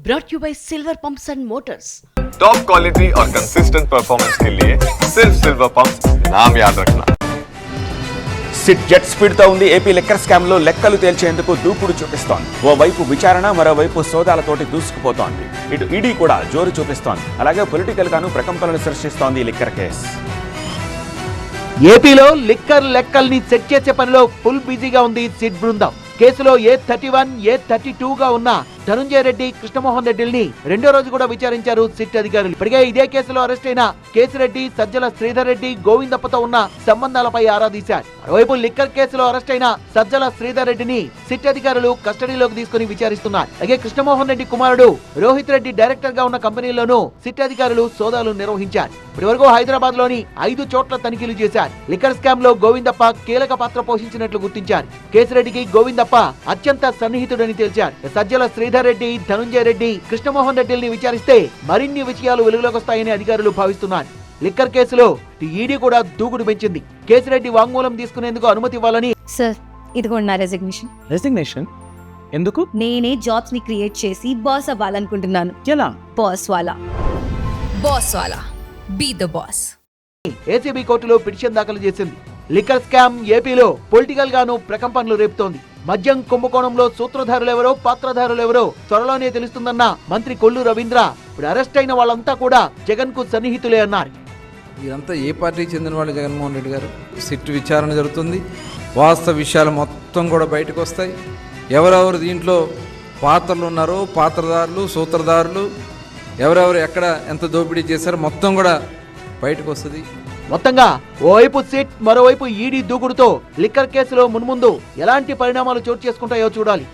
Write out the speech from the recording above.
brought you by Silver Pumps and Motors. Top quality और consistent performance के लिए सिर्फ सिल्वर पंप्स नाम याद रखना. సిట్ జెట్ స్పీడ్ తో ఉంది. ఏపీ లిక్కర్ స్కామ్ లో లెక్కలు తేల్చేందుకు దూకుడు చూపిస్తోంది. ఓవైపు విచారణ, మరోవైపు సోదాలతోటి దూసుకుపోతోంది. ఇటు ఈడీ కూడా జోరు చూపిస్తోంది. అలాగే పొలిటికల్ గాను ప్రకంపనలు సృష్టిస్తోంది ఈ లిక్కర్ కేసు. ఏపీలో లిక్కర్ లెక్కల్ని సెట్ చేసే పనిలో ఫుల్ బిజీగా ఉంది సిట్ బృందం. కేసులో A31, A32గా ఉన్న ధనుంజయ రెడ్డి, కృష్ణమోహన్ రెడ్డిల్ని రెండో రోజు కూడా విచారించారు సిట్ అధికారులు. ఇప్పటికే ఇదే కేసులో అరెస్ట్ అయిన కేసిరెడ్డి, సజ్జల శ్రీధర్ రెడ్డి, గోవిందప్పతో ఉన్న సంబంధాలపై ఆరా తీశారు. మరోవైపు లిక్కర్ కేసులో అరెస్ట్ అయిన సజ్జల శ్రీధర్ రెడ్డిని సిట్ అధికారులు కస్టడీలోకి తీసుకుని విచారిస్తున్నారు. అలాగే కృష్ణమోహన్ రెడ్డి కుమారుడు రోహిత్ రెడ్డి డైరెక్టర్ గా ఉన్న కంపెనీలోనూ సిట్ అధికారులు సోదాలు నిర్వహించారు. ఇప్పటి వరకు హైదరాబాద్ లోని 5 చోట్ల తనిఖీలు చేశారు. లిక్కర్ స్కామ్ లో గోవిందప్ప కీలక పాత్ర పోషించినట్లు గుర్తించారు. కేసిరెడ్డికి గోవిందప్ప అత్యంత సన్నిహితుడని తేల్చారు. సజ్జల శ్రీధర్ రెడ్డి, ధనుంజయ రెడ్డి, కృష్ణమోహన్ రెడ్డిని విచారిస్తే మరిన్ని విషయాలు వెలుగులోకి వస్తాయని అధికారులు భావిస్తున్నారు. లిక్కర్ కేసులో ఈడీ కూడా దూకుడు పెంచింది. కేసిరెడ్డి వాంగ్మూలం తీసుకునేందుకు అనుమతి ఇవ్వాలని. సార్, ఇదిగోండి నా రెసిగ్నేషన్. ఎందుకు? నేనే జాబ్స్ ని క్రియేట్ చేసి బాస్ అవ్వాలనుకుంటున్నాను. ఎలా? బాస్ వాలా బీ ద బాస్. ఏసీబీ కోర్టులో పిటిషన్ దాఖలు చేసింది. లిక్కర్ స్కామ్ ఏపీలో పొలిటికల్ గాను ప్రకంపనలు రేపుతోంది. మద్యం కుంభకోణంలో సూత్రధారులెవరో, పాత్రధారులెవరో త్వరలోనే తెలుస్తుందన్న మంత్రి కొల్లు రవీంద్ర. ఇప్పుడు అరెస్ట్ అయిన వాళ్ళంతా కూడా జగన్ కు సన్నిహితులే అన్నారు. వీరంతా ఏ పార్టీకి చెందిన వాళ్ళు? జగన్మోహన్ రెడ్డి గారు. సిట్ విచారణ జరుగుతుంది. వాస్తవ విషయాలు మొత్తం కూడా బయటకు వస్తాయి. ఎవరెవరు దీంట్లో పాత్రలు ఉన్నారో, పాత్రధారులు, సూత్రధారులు, ఎవరెవరు ఎక్కడ ఎంత దోపిడీ చేశారో మొత్తం కూడా బయటకు వస్తుంది. మొత్తంగా ఓవైపు సిట్, మరోవైపు ఈడీ దూకుడుతో లిక్కర్ కేసులో మున్ముందు ఎలాంటి పరిణామాలు చోటు చేసుకుంటాయో చూడాలి.